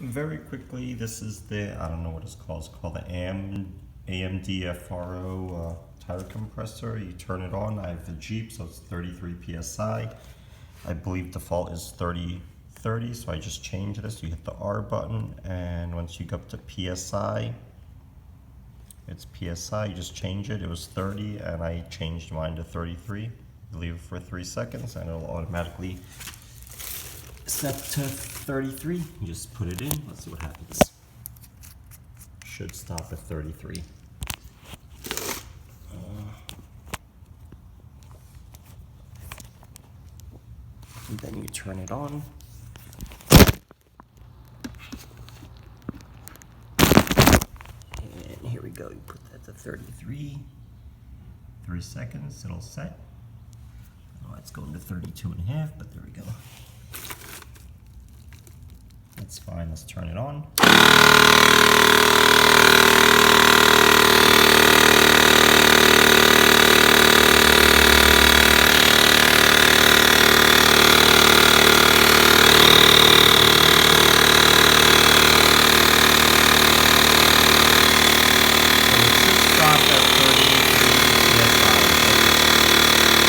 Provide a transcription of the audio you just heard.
Very quickly, this is the, I don't know what it's called the Amdrfo tire compressor. You turn it on. I have the Jeep, so it's 33 psi. I believe default is 30, so I just change this. You hit the R button, and once you go up to psi, it's psi. You just change it. It was 30, and I changed mine to 33. You leave it for 3 seconds, and it'll automatically set to 33. You just put it in. Let's see what happens. Should stop at 33. And then you turn it on. And here we go. You put that to 33. 3 seconds. It'll set. Oh, it's going to 32.5, but there we go. That's fine. Let's turn it on.